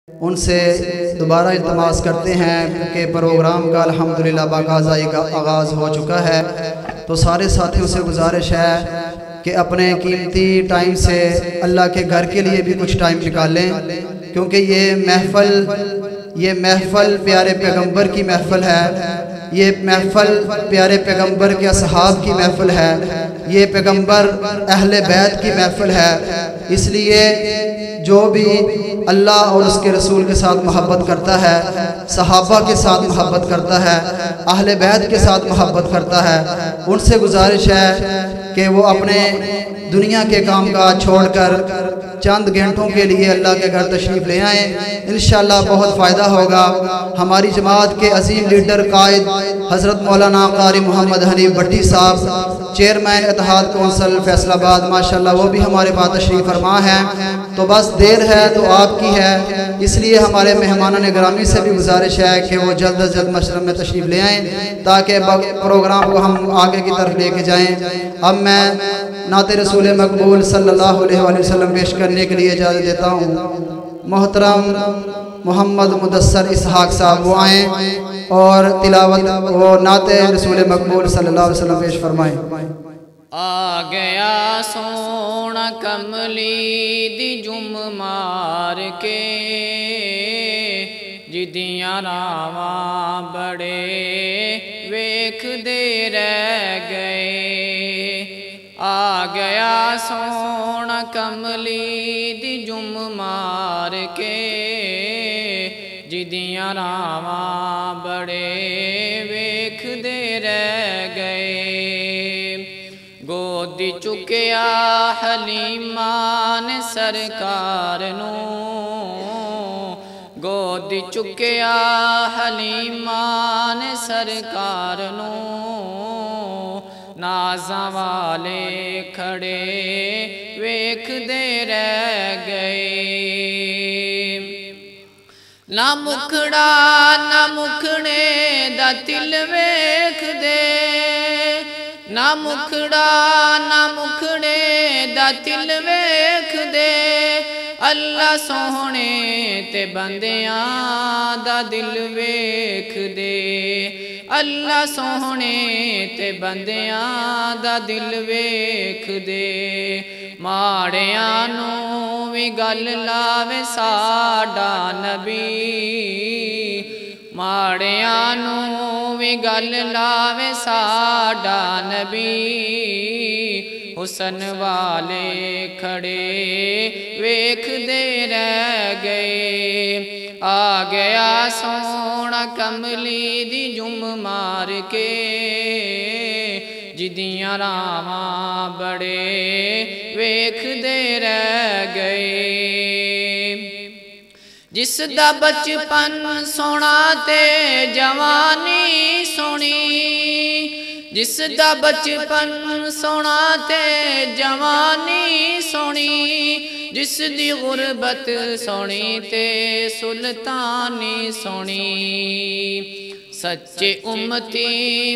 ان سے دوبارہ التماس کرتے ہیں کہ پروگرام کا الحمدللہ باقاعدہ آغاز ہو چکا ہے، تو سارے ساتھیوں سے گزارش ہے کہ اپنے قیمتی ٹائم سے اللہ کے گھر کے لیے بھی کچھ ٹائم نکالیں، کیونکہ یہ محفل پیارے پیغمبر کی محفل ہے، یہ محفل پیارے پیغمبر کے اصحاب کی محفل ہے، یہ پیغمبر اہل بیت کی محفل ہے۔ اس لیے جو بھی اللہ اور اس کے رسول کے ساتھ محبت کرتا ہے، صحابہ کے ساتھ محبت کرتا ہے، اہل بیت کے ساتھ محبت کرتا ہے، ان سے گزارش ہے کہ وہ اپنے دنیا کے کام کاج چھوڑ کر چند گھنٹوں کے لیے اللہ کے گھر تشریف لے آئیں، انشاءاللہ بہت فائدہ ہوگا۔ ہماری جماعت کے عظیم لیڈر قائد حضرت مولانا قاری محمد حنیف بھٹی صاحب، چیئرمین اتحاد کونسل فیصل آباد، ماشاءاللہ وہ بھی ہمارے پاس تشریف فرما ہیں، تو بس دیر ہے تو آپ کی ہے، اس لیے ہمارے مہمانان گرامی سے بھی گزارش ہے کہ وہ جلد از جلد مشرب میں تشریف لے آئیں تاکہ پروگرام کو ہم آگے کی طرف لے کے جائیں۔ اب میں نعت رسول مقبول صلی اللہ علیہ وآلہ وسلم پیش کرنے کے لیے اجازت دیتا ہوں۔ محترم محمد مدثر اسحاق صاحب وہ آئیں اور تلاوت وہ نعت رسول مقبول صلی اللہ علیہ وسلم پیش فرمائیں۔ آ گیا سونا کملی دی جم مار کے، جدیاں راواں بڑے ویکھ دے رہ گئے۔ آ گیا سونا کملی دی جم مار کے، جدیاں راواں بڑے ویکھ دے رہ گئے۔ گودی چکیا حلیمہ نے سرکار نو، گودی چکیا حلیمہ نے سرکار نو، نازاں والے کھڑے ویکھ دے رہ گئے۔ نہ مکھڑا نہ مکھڑے دا تل ویکھ دے، نہ مکھڑا نہ مکھڑے دا تل ویکھ دے، اللہ سوہنے تے بندیاں دا دل ویکھ دے، اللہ سوہنے تے بندیاں دا دل ویکھ دے۔ ماڑیاں نوں وی گل لاوے ساڈا نبی، ماڑیاں نوں وی گل لاوے ساڈا نبی، حسن والے کھڑے ویکھ دے رہ گئے۔ آ گیا سونا کملی دی جم مار کے، جدیاں راواں بڑے ویکھ دے رہ گئے۔ جس دا بچپن سونا تے جوانی سونی، جس دا بچپن سونا تے جوانی سونی، جس دی غربت سونی تے سلطانی سونی، سچے امتی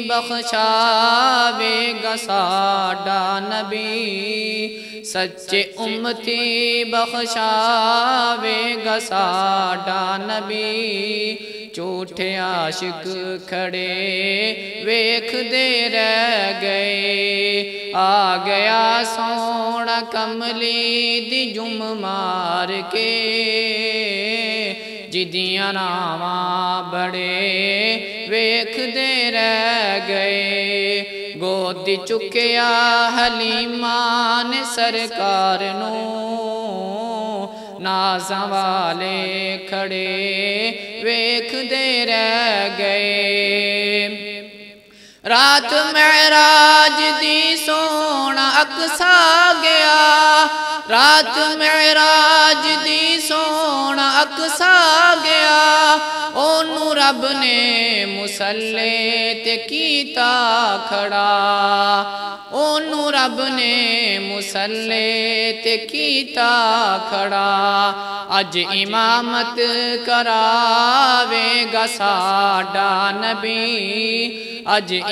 بخشاوے گا ساڈا نبی، سچے امتی بخشاوے گا ساڈا نبی، جھوٹے عاشق کھڑے ویکھ دے رہ گئے۔ آ گیا سونا کملی دی جم مار کے، جدیاں راواں بڑے ویکھ دے رہ گئے۔ گودی چکیا حلیمہ نے سرکار نو، نازاں والے کھڑے ویکھ دے رہ گئے۔ رات معراج دی سونا اقصا گیا، رات معراج دی سونا اقصا گیا، اونوں رب نے مصلی تے کیتا کھڑا، اونوں رب نے مصلی تے کیتا کھڑا، اج امامت کراوے گا ساڈا نبی، اج